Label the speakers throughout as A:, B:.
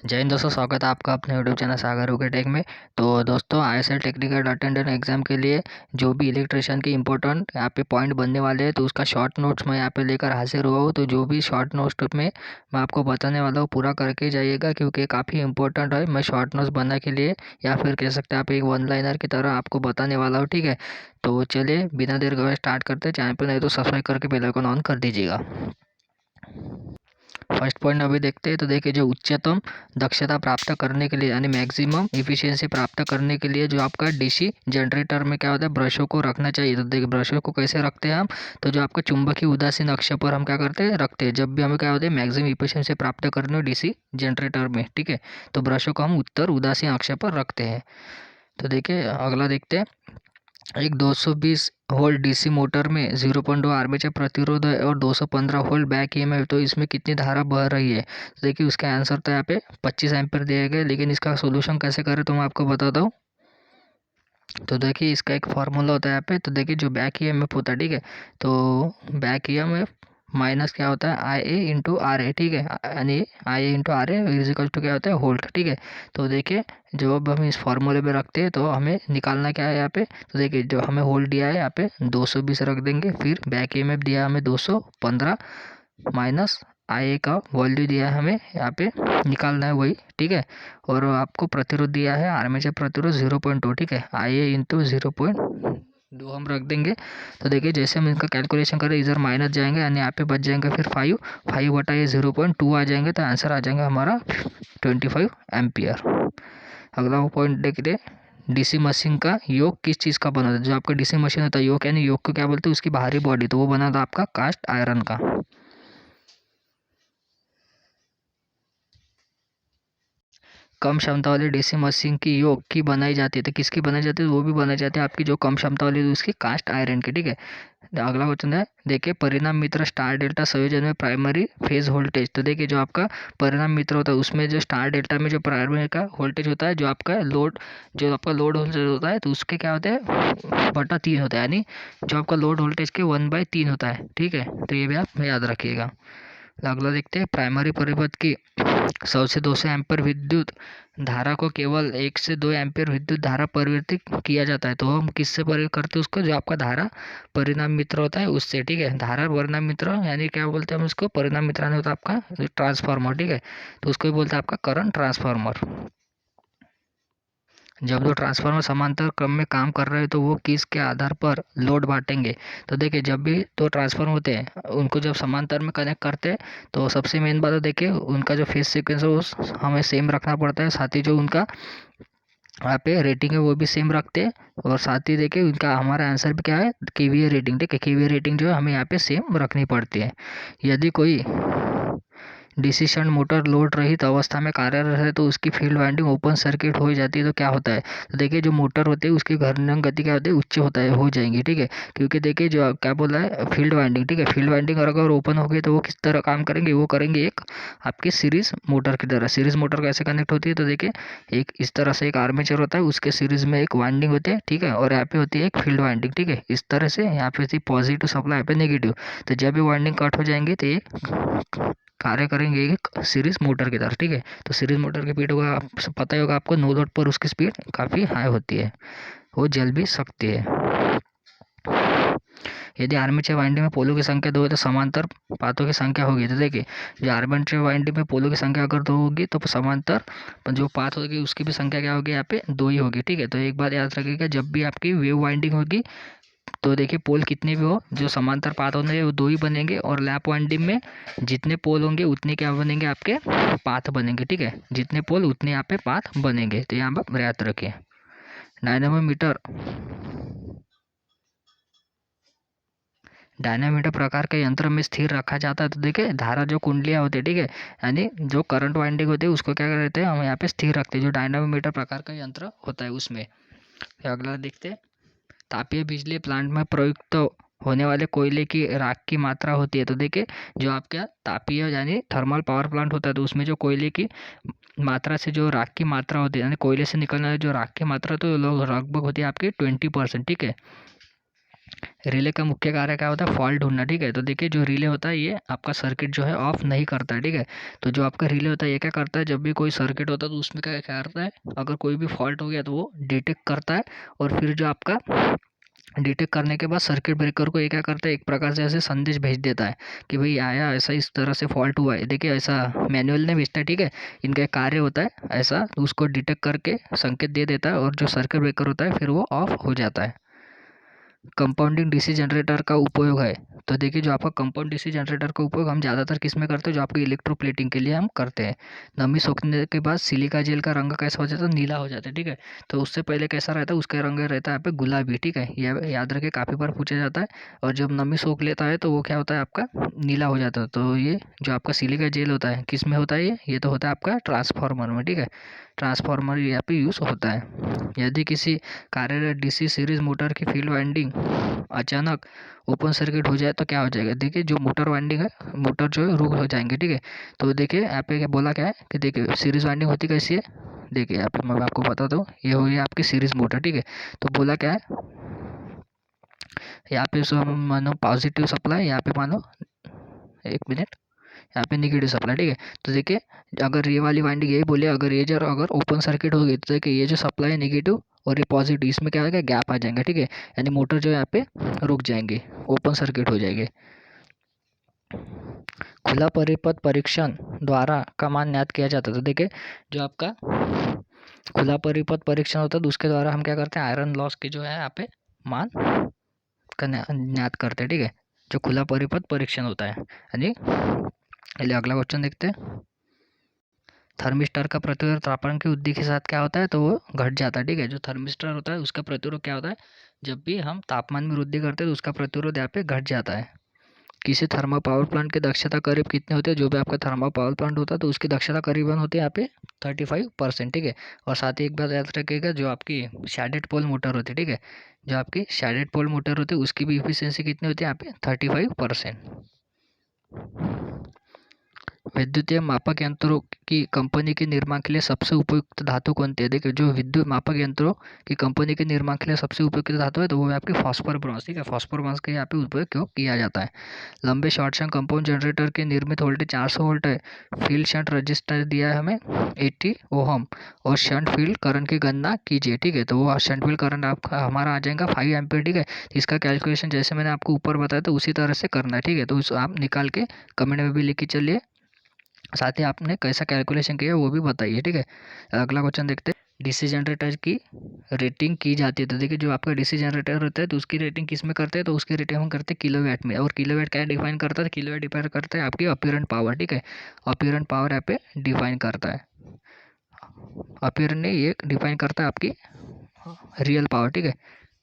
A: जय हिंद दोस्तों, स्वागत है आपका अपने यूट्यूब चैनल सागर ओके टेक में। तो दोस्तों, आईएसएल टेक्निकल अटेंडेंट एग्जाम के लिए जो भी इलेक्ट्रिशियन की इंपॉर्टेंट यहाँ पे पॉइंट बनने वाले हैं, तो उसका शॉर्ट नोट्स मैं यहाँ पे लेकर हाजिर हुआ हूँ। तो जो भी शॉर्ट नोट्स में मैं आपको बताने वाला हूँ, पूरा करके जाइएगा क्योंकि काफ़ी इंपॉर्टेंट है। मैं शॉर्ट नोट्स बनने के लिए या फिर कह सकते हैं आप एक वन लाइनर की तरह आपको बताने वाला हूँ, ठीक है। तो चलिए बिना देर गए स्टार्ट करते हैं। चैनल पर नहीं तो सब्सक्राइब करके बेल आइकन ऑन कर दीजिएगा। फर्स्ट पॉइंट अभी देखते हैं। तो देखिए, जो उच्चतम दक्षता प्राप्त करने के लिए यानी मैक्सिमम इफिशियंसी प्राप्त करने के लिए जो आपका डीसी जनरेटर में क्या होता है, ब्रशों को रखना चाहिए। तो देखिए, ब्रशों को कैसे रखते हैं हम, तो जो आपका चुंबकीय उदासीन अक्ष पर हम क्या करते हैं, रखते हैं जब भी हमें क्या होता है मैक्सिमम इफिशियंसी प्राप्त करनी हो डीसी जनरेटर में, ठीक है। तो ब्रशों को हम उत्तर उदासीन अक्ष पर रखते हैं। तो देखिए, अगला देखते हैं। एक 220 वोल्ट डीसी मोटर में 0.2 आर्मेचर प्रतिरोध है और 215 वोल्ट बैक ईएमएफ। तो इसमें कितनी धारा बह रही है, तो देखिए उसका आंसर तो यहाँ पे 25 एम्पीयर दिया गया है। लेकिन इसका सोल्यूशन कैसे करें तो मैं आपको बताता हूँ। तो देखिए, इसका एक फार्मूला होता है यहाँ पे। तो देखिए, जो बैक ईएमएफ होता है, ठीक है, तो बैक ईएमएफ माइनस क्या होता है आई ए इंटू आर ए, ठीक है। यानी I A into R A equal to क्या होता है वोल्ट, ठीक है। तो देखिए, जो अब हम इस फार्मूले में रखते हैं तो हमें निकालना क्या है यहाँ पे। तो देखिए, जो हमें वोल्ट दिया है यहाँ पे 220 रख देंगे, फिर बैक ईएमएफ दिया है हमें 215 माइनस आई ए का वैल्यू दिया है हमें यहाँ पे निकालना है वही, ठीक है। और आपको प्रतिरोध दिया है आर्मेचर प्रतिरोध 0.2, ठीक है। आई ए इंटू 0.2 हम रख देंगे। तो देखिए, जैसे हम इनका कैलकुलेशन करें, इधर माइनस जाएंगे यानी यहाँ पे बच जाएंगे फिर 5 बटा ये 0.2 आ जाएंगे। तो आंसर आ जाएगा हमारा 25 एम्पियर। अगला वो पॉइंट देखते, डीसी मशीन का योग किस चीज़ का बना था। जो आपका डीसी मशीन होता है योग, यानी योग को क्या बोलते हैं, उसकी बाहरी बॉडी, तो वो बना था आपका कास्ट आयरन का। कम क्षमता वाली डीसी मशीन की योग की बनाई जाती है, तो किसकी बनाई जाती है, वो भी बनाई जाती है आपकी जो कम क्षमता वाली उसकी कास्ट आयरन की, ठीक है। अगला क्वेश्चन है, देखिए परिणाम मित्र स्टार डेल्टा संयोजन में प्राइमरी फेज वोल्टेज। तो देखिए, जो आपका परिणाम मित्र होता है उसमें जो स्टार डेल्टा में जो प्राइमरी का वोल्टेज होता है, जो आपका लोड वोल्टेज होता है, तो उसके क्या होते हैं बटा 3 होता है। यानी जो आपका लोड वोल्टेज के 1/3 होता है, ठीक है। तो ये भी आप याद रखिएगा। अगला देखते हैं, प्राइमरी परिपथ की 100 से 200 एम्पीयर विद्युत धारा को केवल 1 से 2 एम्पीयर विद्युत धारा परिवर्तित किया जाता है। तो हम किससे परिवर्तित करते हैं उसको, जो आपका धारा परिणाम मित्र होता है उससे, ठीक है। धारा परिणाम मित्र यानी क्या बोलते हैं हम उसको, परिणाम मित्र यानी होता है आपका ट्रांसफार्मर, ठीक है। तो उसको भी बोलते हैं आपका करंट ट्रांसफार्मर। जब दो ट्रांसफार्मर समांतर क्रम में काम कर रहे हैं तो वो किस के आधार पर लोड बांटेंगे। तो देखिए, जब भी दो ट्रांसफार्मर होते हैं उनको जब समांतर में कनेक्ट करते हैं, तो सबसे मेन बात है, देखिए उनका जो फेज सीक्वेंस है वो हमें सेम रखना पड़ता है। साथ ही जो उनका यहाँ पे रेटिंग है वो भी सेम रखते हैं। और साथ ही देखिए, उनका हमारा आंसर भी क्या है, केवीए रेटिंग, ठीक है। केवीए रेटिंग जो है हमें यहाँ पे सेम रखनी पड़ती है। यदि कोई डीसी शंट मोटर लोड रहित अवस्था में कार्यरत है तो उसकी फील्ड वाइंडिंग ओपन सर्किट हो जाती है। तो क्या होता है, तो देखिए जो मोटर होती है उसकी घर्षण गति क्या होती है, उच्च होता है, हो जाएंगी, ठीक है। क्योंकि देखिए, जो क्या बोला है फील्ड वाइंडिंग, ठीक है। फील्ड वाइंडिंग अगर ओपन हो गई तो वो किस तरह काम करेंगे, वो करेंगे एक आपकी सीरीज मोटर की तरह। सीरीज मोटर कैसे कनेक्ट होती है, तो देखिए एक इस तरह से एक आर्मेचर होता है, उसके सीरीज में एक वाइंडिंग होती है, ठीक है। और यहाँ पे होती है एक फील्ड वाइंडिंग, ठीक है। इस तरह से यहाँ पे होती है पॉजिटिव सप्लाई, यहाँ पे नेगेटिव। तो जब भी वाइंडिंग कट हो जाएंगे तो ये कार्य करेंगे एक सीरीज मोटर की तरह, ठीक है। तो सीरीज मोटर की स्पीड होगा, पता ही होगा आपको, नो लोड पर उसकी स्पीड काफ़ी हाई होती है, वो जल भी सकती है। यदि आर्मेचर वाइंडिंग में पोलों की संख्या 2 है तो समांतर पाथों की संख्या होगी। तो देखिए, जो आर्मेचर वाइंडिंग में पोलों की संख्या अगर 2 होगी तो समांतर जो पाथ होगी उसकी भी संख्या क्या होगी, यहाँ पे 2 ही होगी, ठीक है। तो एक बात याद रखिएगा, जब भी आपकी वेव वाइंडिंग होगी तो देखिए पोल कितने भी हो, जो समांतर पाथ होंगे वो 2 ही बनेंगे। और लैप वाइंडिंग में जितने पोल होंगे उतने क्या बनेंगे, आपके पाथ बनेंगे, ठीक है। जितने पोल उतने यहाँ पे पाथ बनेंगे। तो यहाँ पर याद रखें। डायनामोमीटर डायनामीटर प्रकार के यंत्र में स्थिर रखा जाता है। तो देखिए, धारा जो कुंडलियाँ होती है, ठीक है, यानी जो करंट वाइंडिंग होती है उसको क्या करते हैं हम यहाँ पे स्थिर रखते हैं, जो डायनामोमीटर प्रकार का यंत्र होता है उसमें। फिर अगला देखते हैं, तापीय बिजली प्लांट में प्रयुक्त होने वाले कोयले की राख की मात्रा होती है। तो देखिए, जो आपका तापीय यानी थर्मल पावर प्लांट होता है तो उसमें जो कोयले की मात्रा से जो राख की मात्रा होती है, यानी कोयले से निकलने वाली जो राख की मात्रा, तो लगभग होती है आपकी 20%, ठीक है। रिले का मुख्य कार्य क्या होता है? फॉल्ट ढूंढना, ठीक है। तो देखिए जो रिले होता है ये आपका सर्किट जो है ऑफ नहीं करता है, ठीक है। तो जो आपका रिले होता है ये क्या करता है, जब भी कोई सर्किट होता है तो उसमें क्या क्या करता है, अगर कोई भी फॉल्ट हो गया तो वो डिटेक्ट करता है, और फिर जो आपका डिटेक्ट करने के बाद सर्किट ब्रेकर को ये क्या करता है, एक प्रकार से ऐसे संदेश भेज देता है कि भाई आया ऐसा, इस तरह से फॉल्ट हुआ है। देखिए ऐसा मैनुअल नहीं भेजता है, ठीक है। इनका एक कार्य होता है ऐसा, उसको डिटेक्ट करके संकेत दे देता है, और जो सर्किट ब्रेकर होता है फिर वो ऑफ हो जाता है। कंपाउंडिंग डीसी जनरेटर का उपयोग है। तो देखिए जो आपका कंपाउंड डीसी जनरेटर का उपयोग हम ज़्यादातर किस में करते हैं, जो आपकी इलेक्ट्रोप्लेटिंग के लिए हम करते हैं। नमी सोखने के बाद सिलिका जेल का रंग कैसा हो जाता है, नीला हो जाता है, ठीक है। तो उससे पहले कैसा रहता है, उसका रंग रहता है यहाँ पे गुलाबी, ठीक है। यह याद रखे, काफ़ी बार पूछा जाता है। और जब नमी सोख लेता है तो वो क्या होता है आपका, नीला हो जाता है। तो ये जो आपका सिलिका जेल होता है किस में होता है, ये तो होता है आपका ट्रांसफार्मर में, ठीक है। ट्रांसफार्मर यहाँ पे यूज़ होता है। यदि किसी कार्यरत डीसी सीरीज मोटर की फील्ड वाइंडिंग अचानक ओपन सर्किट हो जाए तो क्या हो जाएगा, देखिए जो मोटर वाइंडिंग है, मोटर जो है रुक हो जाएंगे, ठीक है। तो देखिए यहाँ पे क्या बोला, क्या है कि देखिए सीरीज वाइंडिंग होती कैसी है, देखिए यहाँ पे मैं आपको बताता हूँ। ये हो गई आपकी सीरीज मोटर, ठीक है। तो बोला क्या है यहाँ पे, मानो पॉजिटिव सप्लाई, यहाँ पे मानो, एक मिनट, यहाँ पे निगेटिव सप्लाई, ठीक है। तो देखिए अगर ये वाली वाइंडिंग यही बोले, अगर ये जो अगर ओपन सर्किट होगी तो देखिए ये जो सप्लाई है निगेटिव और ये पॉजिटिव, इसमें क्या होगा, गैप आ जाएगा, ठीक है। यानी मोटर जो है यहाँ पे रुक जाएंगे, ओपन सर्किट हो जाएगी। खुला परिपथ परीक्षण द्वारा का मान ज्ञात किया जाता है। तो देखिए जो आपका खुला परिपथ परीक्षण होता है तो उसके द्वारा हम क्या करते हैं, आयरन लॉस की जो है यहाँ पे मान का ज्ञात करते हैं, ठीक है। जो खुला परिपथ परीक्षण होता है। यानी चलिए अगला क्वेश्चन देखते हैं। थर्मिस्टर का प्रतिरोध तापमान की वृद्धि के साथ क्या होता है, तो वो घट जाता है, ठीक है। जो थर्मिस्टर होता है उसका प्रतिरोध क्या होता है, जब भी हम तापमान में वृद्धि करते हैं तो उसका प्रतिरोध यहाँ पे घट जाता है। किसी थर्मल पावर प्लांट की दक्षता करीब कितनी होती है, जो भी आपका थर्मल पावर प्लांट होता है तो उसकी दक्षता करीबन होती है यहाँ पे 35%, ठीक है। और साथ ही एक बात याद रखिएगा, जो आपकी शैडेड पोल मोटर होती है, ठीक है, जो आपकी शैडेड पोल मोटर होती है उसकी भी इफिशियंसी कितनी होती है यहाँ पे 35%। विद्युतीय मापक यंत्रों की कंपनी के निर्माण के लिए सबसे उपयुक्त धातु कौन सी है, देखिए जो विद्युत मापक यंत्रों की कंपनी के निर्माण के लिए सबसे उपयुक्त धातु है तो वो है आपकी फॉस्फोर ब्रॉन्ज, ठीक है। फॉस्फोर ब्रॉन्ज का यहाँ पे उपयोग क्यों किया जाता है। लंबे शॉर्ट शंट कंपाउंड जनरेटर के निर्मित वोल्टेज 400 वोल्ट है। फील्ड शंट रजिस्टर दिया है हमें 80 ओहम, और शंट फील्ड करंट की गणना कीजिए, ठीक है। तो वो शंट फील्ड करंट आपका हमारा आ जाएगा 5 एम्पीयर, ठीक है। इसका कैलकुलेशन जैसे मैंने आपको ऊपर बताया तो उसी तरह से करना है, ठीक है। तो उस आप निकाल के कमेंट में भी लिख के चलिए, साथ ही आपने कैसा कैलकुलेशन किया वो भी बताइए, ठीक है। अगला क्वेश्चन देखते हैं। डीसी जनरेटर की रेटिंग की जाती है। तो देखिए जो आपका डीसी जनरेटर होता है तो उसकी रेटिंग किस में करते हैं, तो उसकी रेटिंग हम करते हैं किलोवाट में। और किलोवाट क्या डिफाइन करता है, किलोवाट डिफाइन करता है आपकी अपीरेंट पावर, ठीक है। अपीरेंट पावर यहाँ पे डिफाइन करता है, अपीरेंट ने ये डिफाइन करता है आपकी रियल पावर, ठीक है।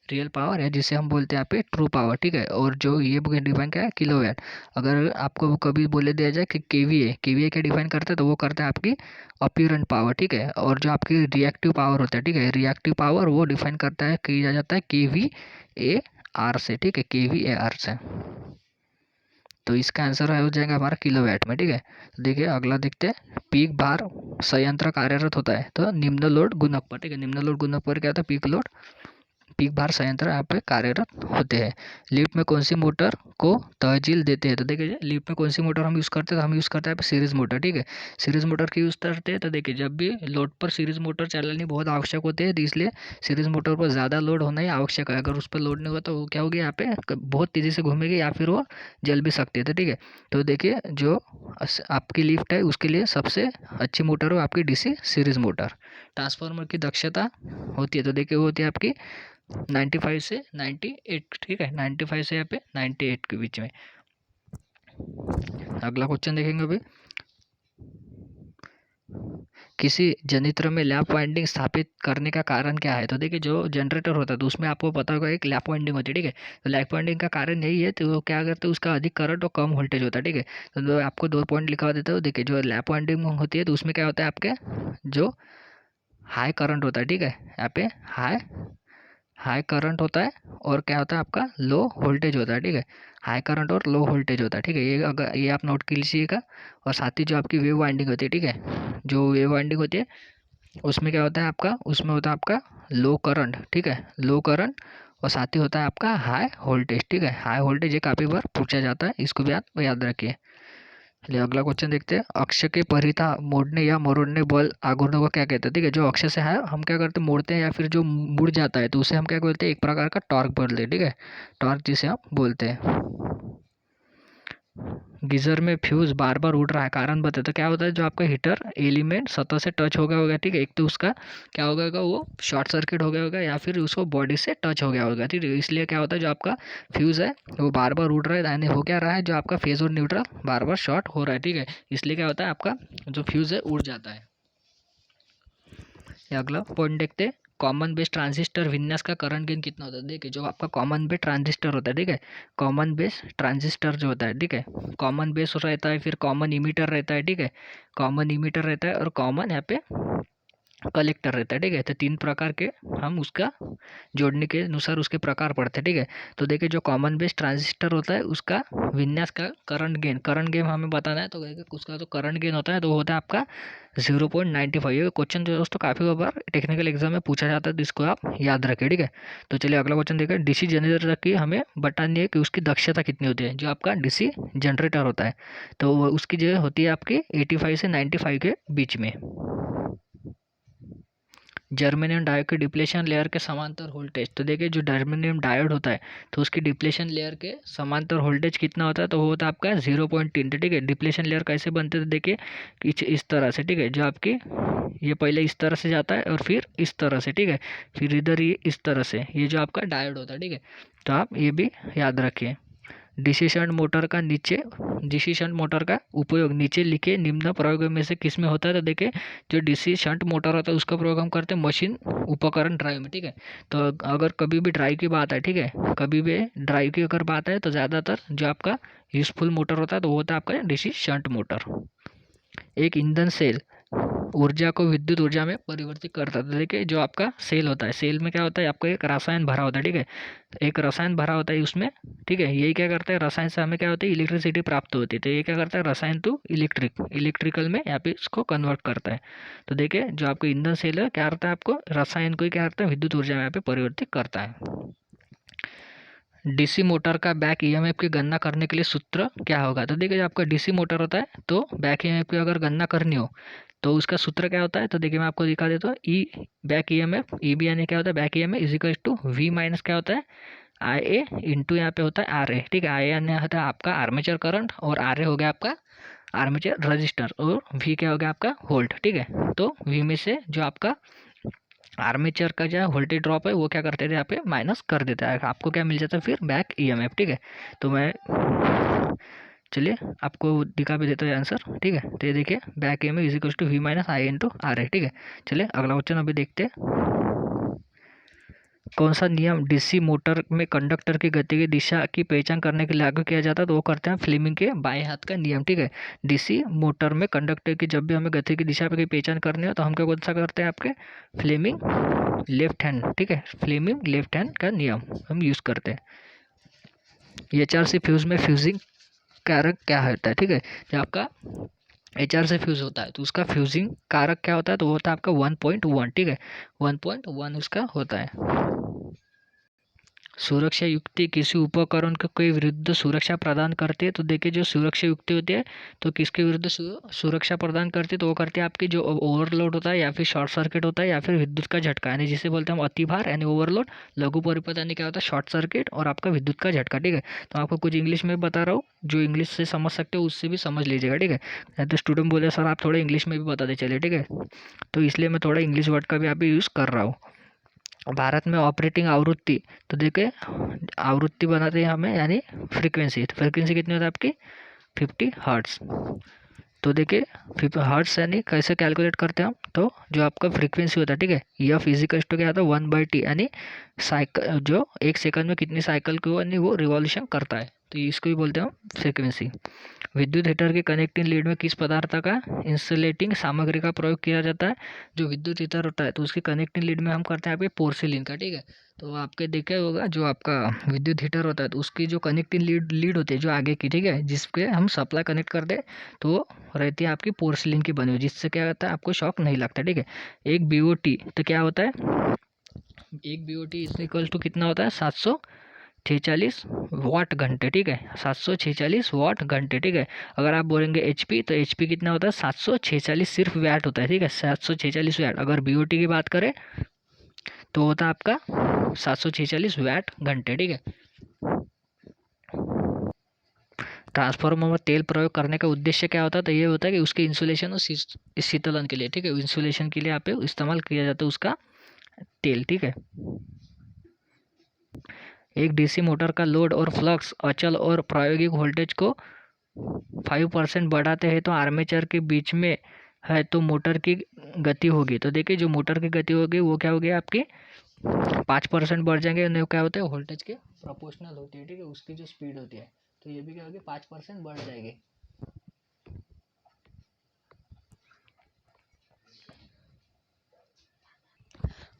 A: रियल पावर है जिसे हम बोलते हैं यहाँ पे ट्रू पावर, ठीक है। और जो ये डिफाइन क्या है, किलोवाट। अगर आपको कभी बोले दिया जाए कि केवीए, केवीए क्या डिफाइन करता है, तो वो करता है आपकी अपीरेंट पावर, ठीक है। और जो आपकी रिएक्टिव पावर होता है, ठीक है, रिएक्टिव पावर वो डिफाइन करता है, किया जाता है केवीएआर से, ठीक है, केवीएआर से। तो इसका आंसर हो जाएगा हमारा किलोवाट में, ठीक है। तो देखिए अगला देखते हैं। पीक भार संयंत्र कार्यरत होता है तो निम्न लोड गुणक पर, ठीक है। निम्न लोड गुणक पर क्या होता है, पीक भार संयंत्र यहाँ पे कार्यरत होते हैं। लिफ्ट में कौन सी मोटर को तहजील देते हैं, तो देखिए लिफ्ट में कौन सी मोटर हम यूज़ करते हैं, तो हम यूज़ करते हैं सीरीज मोटर, ठीक है। सीरीज मोटर की यूज़ करते हैं तो देखिए जब भी लोड पर सीरीज मोटर चलानी बहुत आवश्यक होती है, तो इसलिए सीरीज मोटर पर ज़्यादा लोड होना ही आवश्यक है। अगर उस पर लोड नहीं हुआ तो क्या होगी, यहाँ पे बहुत तेज़ी से घूमेगी या फिर वो जल भी सकती है, तो ठीक है। तो देखिए जो आपकी लिफ्ट है उसके लिए सबसे अच्छी मोटर हो आपकी डीसी सीरीज मोटर। ट्रांसफार्मर की दक्षता होती है तो देखिए वो होती है आपकी 95 से 98, ठीक है, 95 से यहाँ पे 98 के बीच में। अगला क्वेश्चन देखेंगे अभी। किसी जनित्र में लैप वाइंडिंग स्थापित करने का कारण क्या है, तो देखिए जो जनरेटर होता है तो उसमें आपको पता होगा एक लैप वाइंडिंग होती है, ठीक है। तो लैप वाइंडिंग का कारण यही है, तो वो क्या करते हैं, उसका अधिक करंट और कम वोल्टेज होता है, ठीक है। तो आपको 2 पॉइंट लिखा देता हूँ। देखिए जो लैप वाइंडिंग होती है तो उसमें क्या होता है, आपके जो हाई करंट होता है, ठीक है, यहाँ पे हाई हाई करंट होता है, और क्या होता है आपका लो वोल्टेज होता है, ठीक है। हाई करंट और लो वोल्टेज होता है, ठीक है। ये अगर ये आप नोट कर लीजिएगा। और साथ ही जो आपकी वेव वाइंडिंग होती है, ठीक है, जो वेव वाइंडिंग होती है उसमें क्या होता है आपका, उसमें होता है आपका लो करंट, ठीक है, लो करंट और साथ ही होता है आपका हाई वोल्टेज। ठीक है, हाई वोल्टेज ये काफ़ी बार पूछा जाता है, इसको भी आप याद रखिए। चलिए अगला क्वेश्चन देखते हैं। अक्ष के परिधा मोड़ने या मरोड़ने बल आघूर्णों को क्या कहते हैं? ठीक है, जो अक्ष से है हम क्या करते हैं, मोड़ते हैं या फिर जो मुड़ जाता है तो उसे हम क्या बोलते हैं, एक प्रकार का टॉर्क बोलते हैं। ठीक है, टॉर्क जिसे हम बोलते हैं। गीजर में फ्यूज बार बार उड़ रहा है, कारण बताए तो क्या होता है, जो आपका हीटर एलिमेंट सतह से टच हो गया होगा। ठीक है, एक तो उसका क्या हो गया होगा, वो शॉर्ट सर्किट हो गया होगा या फिर उसको बॉडी से टच हो गया होगा। ठीक है, इसलिए क्या होता है, जो आपका फ्यूज है वो बार बार उड़ रहा है, यानी हो क्या रहा है, जो आपका फेज और न्यूट्रल बार बार शॉर्ट हो रहा है। ठीक है, इसलिए क्या होता है, आपका जो फ्यूज है उड़ जाता है। अगला पॉइंट देखते हैं। कॉमन बेस ट्रांजिस्टर विन्यास का करंट गेन कितना होता है? देखिए, जो आपका कॉमन बेस ट्रांजिस्टर होता है, ठीक है, कॉमन बेस ट्रांजिस्टर जो होता है, ठीक है, कॉमन बेस रहता है, फिर कॉमन इमीटर रहता है। ठीक है, कॉमन इमीटर रहता है और कॉमन यहाँ पे कलेक्टर रहता है। ठीक है, तो 3 प्रकार के हम उसका जोड़ने के अनुसार उसके प्रकार पढ़ते हैं। ठीक है, तो देखिए जो कॉमन बेस ट्रांजिस्टर होता है उसका विन्यास का करंट गेन हमें बताना है, तो देखिए उसका जो करंट गेन होता है तो वो होता है आपका 0.95। ये क्वेश्चन जो दोस्तों काफ़ी बार टेक्निकल एग्जाम में पूछा जाता है, तो इसको आप याद रखें। ठीक है, तो चलिए अगला क्वेश्चन देखें। डीसी जनरेटर की हमें बतानी है कि उसकी दक्षता कितनी होती है। जो आपका डीसी जनरेटर होता है तो उसकी जो होती है आपकी 85 से 95 के बीच में। जर्मेनियम डायोड के डिप्लेशन लेयर के समांतर वोल्टेज, तो देखिए जो जर्मेनियम डायोड होता है तो उसकी डिप्लेशन लेयर के समांतर वोल्टेज कितना होता है, तो वो होता है आपका 0.3। ठीक है, डिप्लेशन लेयर कैसे बनते थे, देखिए इस तरह से। ठीक है, जो आपकी ये पहले इस तरह से जाता है और फिर इस तरह से। ठीक है, फिर इधर ये इस तरह से, ये जो आपका डायोड होता है। ठीक है, तो आप ये भी याद रखिए। डीसी शंट मोटर का उपयोग नीचे लिखे निम्न प्रयोगों में से किस में होता है? तो देखिए जो डीसी शंट मोटर होता है उसका प्रयोग हम करते हैं मशीन उपकरण ड्राइव में। ठीक है, तो अगर कभी भी ड्राइव की बात है, ठीक है, कभी भी ड्राइव की अगर बात है तो ज़्यादातर जो आपका यूजफुल मोटर होता है तो वो होता है आपका डीसी शंट मोटर। एक ईंधन सेल ऊर्जा को विद्युत ऊर्जा में परिवर्तित करता है। तो देखिए जो आपका सेल होता है, सेल में क्या होता है, आपका एक रसायन भरा होता है। ठीक है, तो एक रसायन भरा होता है उसमें। ठीक है, यही क्या करता है, रसायन से हमें क्या होती है, इलेक्ट्रिसिटी प्राप्त होती है। तो ये क्या करता है, रसायन टू इलेक्ट्रिकल में यहाँ पे इसको कन्वर्ट करता है। तो देखिए जो आपका ईंधन सेल है क्या करता है, आपको रसायन को क्या करता है, विद्युत ऊर्जा में यहाँ पे परिवर्तित करता है। डीसी मोटर का बैक ईएमएफ की गणना करने के लिए सूत्र क्या होगा? तो देखिए आपका डीसी मोटर होता है तो बैक ईएमएफ की अगर गणना करनी हो तो उसका सूत्र क्या होता है, तो देखिए मैं आपको दिखा देता हूँ। E back EMF, E B यानी क्या होता है, back EMF is equal to V minus क्या होता है, आई ए इंटू यहाँ पे होता है आर ए। ठीक है, आई ए यानी होता है आपका आर्मेचर करंट और आर ए हो गया आपका आर्मेचर रजिस्टर और वी क्या हो गया आपका वोल्ट। ठीक है, तो वी में से जो आपका आर्मेचर का जो वोल्टेज ड्रॉप है वो क्या करते थे, यहाँ पे माइनस कर देता है, आपको क्या मिल जाता है फिर बैक ईएमएफ। ठीक है, तो मैं चलिए आपको दिखा भी देता है आंसर। ठीक है, तो ये देखिए back EMF is equal to V minus I into R है। ठीक है, चलिए अगला क्वेश्चन अभी देखते हैं। कौन सा नियम डीसी मोटर में कंडक्टर की गति की दिशा की पहचान करने के लिए लागू किया जाता है? तो वो करते हैं फ्लेमिंग के बाएं हाथ का नियम। ठीक है, डीसी मोटर में कंडक्टर की जब भी हमें गति की दिशा की पहचान करनी हो तो हम क्या कौन सा करते हैं, आपके फ्लेमिंग लेफ्ट हैंड। ठीक है, फ्लेमिंग लेफ्ट हैंड का नियम हम यूज़ करते हैं। एचआरसी फ्यूज में फ्यूजिंग कारक क्या होता है? ठीक है, जो आपका एचआर से फ्यूज होता है तो उसका फ्यूजिंग कारक क्या होता है, तो वो होता है आपका 1.1। ठीक है, 1.1 उसका होता है। सुरक्षा युक्ति किसी उपकरण को कोई विरुद्ध सुरक्षा प्रदान करती है। तो देखिए जो सुरक्षा युक्ति होती है तो किसके विरुद्ध सुरक्षा प्रदान करती है, तो वो करती है आपकी जो ओवरलोड होता है या फिर शॉर्ट सर्किट होता है या फिर विद्युत का झटका, यानी जिसे बोलते हैं हम अतिभार यानी ओवरलोड, लघु परिपथ यानी क्या होता है शॉर्ट सर्किट और आपका विद्युत का झटका। ठीक है, तो आपको कुछ इंग्लिश में बता रहा हूँ, जो इंग्लिश से समझ सकते हो उससे भी समझ लीजिएगा। ठीक है, तो स्टूडेंट बोले सर आप थोड़ा इंग्लिश में भी बता दे, चलिए ठीक है, तो इसलिए मैं थोड़ा इंग्लिश वर्ड का भी यहाँ पे यूज़ कर रहा हूँ। भारत में ऑपरेटिंग आवृत्ति, तो देखिए आवृत्ति बनाते हैं हमें यानी फ्रीक्वेंसी, तो फ्रीक्वेंसी कितनी होती है आपकी 50 हर्ट्स। तो देखिए हर्ट्स यानी कैसे कैलकुलेट करते हैं हम, तो जो आपका फ्रीक्वेंसी होता है, ठीक है, यह फिजिकल टू क्या आता है 1/t, यानी साइकिल जो एक सेकंड में कितनी साइकिल को यानी वो रिवॉल्यूशन करता है, तो इसको भी बोलते हैं हम फ्रीक्वेंसी। विद्युत हीटर के कनेक्टिंग लीड में किस पदार्थ का इंसुलेटिंग सामग्री का प्रयोग किया जाता है? जो विद्युत हीटर होता है तो उसकी कनेक्टिंग लीड में हम करते हैं आपके पोर्सिलिन का। ठीक है, तो आपके देखा होगा जो आपका विद्युत हीटर होता है तो उसकी जो कनेक्टिंग लीड होती है जो आगे की, ठीक है, जिसके हम सप्लाई कनेक्ट करते हैं तो वो रहती है आपकी पोर्सिलिन की बनी हुई, जिससे क्या होता है आपको शॉक नहीं लगता। ठीक है, एक बीओटी तो क्या होता है, एक BOT इज इक्वल टू कितना होता है 746 वाट घंटे, ठीक है, 746 वाट घंटे, ठीक है। अगर आप बोलेंगे HP तो HP कितना होता है 746 सिर्फ वैट होता है, ठीक है, 746 वैट। अगर BOT की बात करें तो होता है आपका 746 वैट घंटे, ठीक है। ट्रांसफार्मर में तेल प्रयोग करने का उद्देश्य क्या होता है, तो ये होता है कि उसके इंसुलेशन और शीतलन के लिए, ठीक है, इंसुलेशन के लिए यहाँ पे इस्तेमाल किया जाता है उसका तेल, ठीक है। एक DC मोटर का लोड और फ्लक्स अचल और प्रायोगिक वोल्टेज को 5% बढ़ाते हैं तो आर्मेचर के बीच में है तो मोटर की गति होगी। तो देखिए जो मोटर की गति होगी वो क्या होगी आपकी 5% बढ़ जाएंगे, और क्या होता है वोल्टेज के प्रोपोर्शनल होती है, ठीक है, उसकी जो स्पीड होती है, तो ये भी क्या होगी 5% बढ़ जाएगी।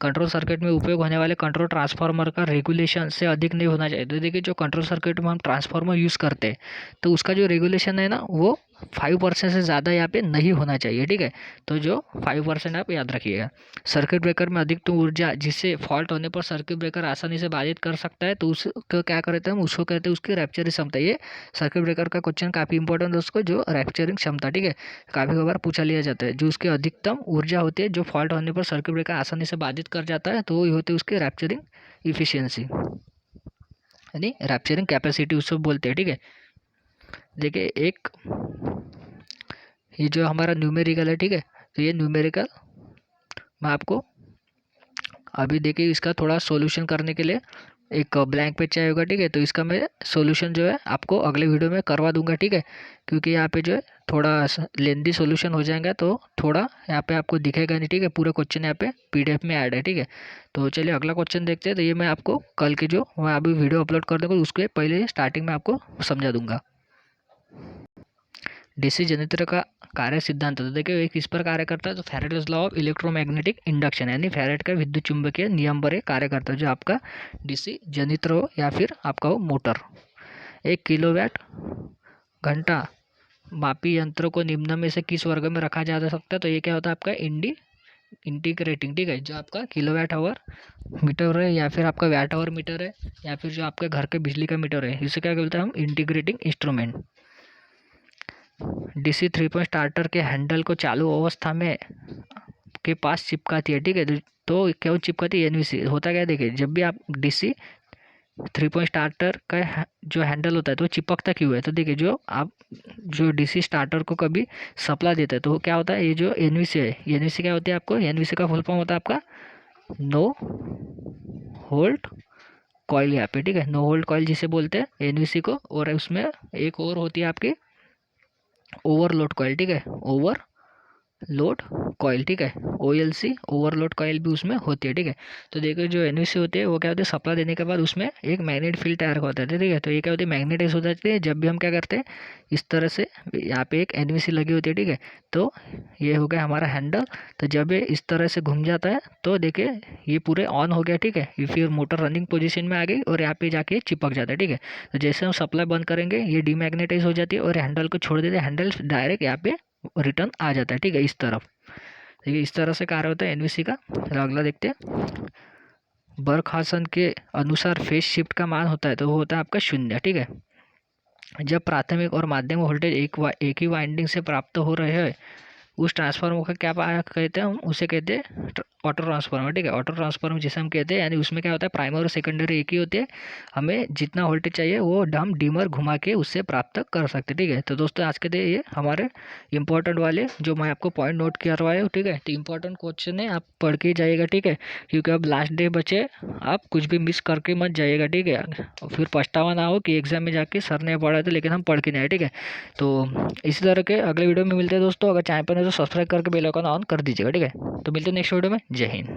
A: कंट्रोल सर्किट में उपयोग होने वाले कंट्रोल ट्रांसफार्मर का रेगुलेशन से अधिक नहीं होना चाहिए। तो देखिए जो कंट्रोल सर्किट में हम ट्रांसफार्मर यूज़ करते हैं तो उसका जो रेगुलेशन है ना वो 5% से ज़्यादा यहाँ पे नहीं होना चाहिए, ठीक है। तो जो 5% आप याद रखिएगा। सर्किट ब्रेकर में अधिकतम ऊर्जा जिससे फॉल्ट होने पर सर्किट ब्रेकर आसानी से बाधित कर सकता है तो उसको क्या करते हैं हम, उसको कहते हैं उसकी रैप्चरिंग क्षमता। ये सर्किट ब्रेकर का क्वेश्चन काफ़ी इंपॉर्टेंट है उसको, जो रैप्चरिंग क्षमता, ठीक है, काफ़ी बार पूछा लिया जाता है। जो उसकी अधिकतम ऊर्जा होती है जो फॉल्ट होने पर सर्किट ब्रेकर आसानी से बाधित कर जाता है तो वो होती है उसकी रैप्चरिंग इफिशियंसी यानी रैप्चरिंग कैपेसिटी उसको बोलते हैं, ठीक है। देखिए एक ये जो हमारा न्यूमेरिकल है, ठीक है, तो ये न्यूमेरिकल मैं आपको अभी देखिए इसका थोड़ा सॉल्यूशन करने के लिए एक ब्लैंक पेज चाहिए होगा, ठीक है, तो इसका मैं सॉल्यूशन जो है आपको अगले वीडियो में करवा दूंगा, ठीक है, क्योंकि यहाँ पे जो है थोड़ा लेंदी सॉल्यूशन हो जाएगा तो थोड़ा यहाँ पे आपको दिखेगा नहीं, ठीक है, पूरा क्वेश्चन यहाँ पे PDF में ऐड है, ठीक है। तो चलिए अगला क्वेश्चन देखते हैं। तो ये मैं आपको कल की जो मैं अभी वीडियो अपलोड कर दूँगा उसके पहले स्टार्टिंग में आपको समझा दूंगा। DC जनरेटर का कार्य सिद्धांत, तो देखिए एक इस पर कार्य करता है तो Faraday's law of electromagnetic induction यानी फैराड का विद्युत चुंबकीय नियम पर कार्य करता है जो आपका DC जनरेटर हो या फिर आपका हो मोटर। 1 किलोवाट घंटा मापी यंत्र को निम्न में से किस वर्ग में रखा जा सकता है, तो ये क्या होता है आपका इंटीग्रेटिंग, ठीक है, जो आपका किलोवाट आवर मीटर है या फिर आपका वैट आवर मीटर है या फिर जो आपके घर के बिजली का मीटर है, इसे क्या बोलते हैं हम integrating instrument. DC 3 point starter के हैंडल को चालू अवस्था में के पास चिपकाती है, ठीक है, तो क्या चिपकाती है NVC। होता क्या है देखिए जब भी आप DC 3 पॉइंट स्टार्टर का जो हैंडल होता है तो चिपकता क्यों है, तो देखिए जो आप जो DC स्टार्टर को कभी सप्लाई देता है तो क्या होता है ये जो NVC है, NVC क्या होती है आपको, NVC का फुल फॉर्म होता है आपका नो होल्ड कॉइल यहाँ पे, ठीक है, नो होल्ड कॉइल जिसे बोलते हैं NVC को। और उसमें एक और होती है आपकी ओवरलोड कॉइल, ठीक है, ओवरलोड कॉइल, ठीक है, OLC ओवरलोड कॉइल भी उसमें होती है, ठीक है। तो देखो जो NVC होते हैं वो क्या होते हैं सप्लाई देने के बाद उसमें एक मैग्नेट फील्ड तैयार होता है, ठीक है, तो ये क्या होती है मैग्नेटाइज हो जाती है जब भी हम क्या करते हैं इस तरह से यहाँ पे एक NVC लगी होती है, ठीक है। तो ये हो गया हमारा हैंडल, तो जब ये इस तरह से घूम जाता है तो देखिए ये पूरे ऑन हो गया, ठीक है, ये फिर मोटर रनिंग पोजीशन में आ गई और यहाँ पे जाके चिपक जाता है, ठीक है। तो जैसे हम सप्लाई बंद करेंगे ये डीमैग्नेटाइज हो जाती है और हैंडल को छोड़ देते हैं, हैंडल डायरेक्ट यहाँ पे रिटर्न आ जाता है, ठीक है, इस तरफ। देखिए इस तरह से कार्य होता है NVC का। अगला देखते हैं बरखासन के अनुसार फेज शिफ्ट का मान होता है तो वो होता है आपका 0, ठीक है। जब प्राथमिक और माध्यमिक वोल्टेज एक ही वाइंडिंग से प्राप्त हो रहे हैं उस ट्रांसफार्मर का क्या कहते हैं हम उसे कहते हैं ऑटो ट्रांसफार्मर, ठीक है, ऑटो ट्रांसफार्मर जिसे हम कहते हैं, यानी उसमें क्या होता है प्राइमरी और सेकेंडरी एक ही होते हैं, हमें जितना वोल्टेज चाहिए वो हम डिमर घुमा के उससे प्राप्त कर सकते हैं, ठीक है। तो दोस्तों आज के लिए ये हमारे इंपॉर्टेंट वाले जो मैं आपको पॉइंट नोट करवाया हूँ, ठीक है, तो इंपॉर्टेंट क्वेश्चन है आप पढ़ के जाइएगा, ठीक है, क्योंकि अब लास्ट डे बचे, आप कुछ भी मिस करके मत जाइएगा, ठीक है, और फिर पछतावा ना हो कि एग्जाम में जाके सर ने पढ़ा था लेकिन हम पढ़ के नहीं आए, ठीक है। तो इसी तरह के अगले वीडियो में मिलते हैं दोस्तों। अगर चैनल पर नहीं तो सब्सक्राइब करके बेल आइकन ऑन कर दीजिएगा, ठीक है। तो मिलते हैं नेक्स्ट वीडियो में। जय हिंद।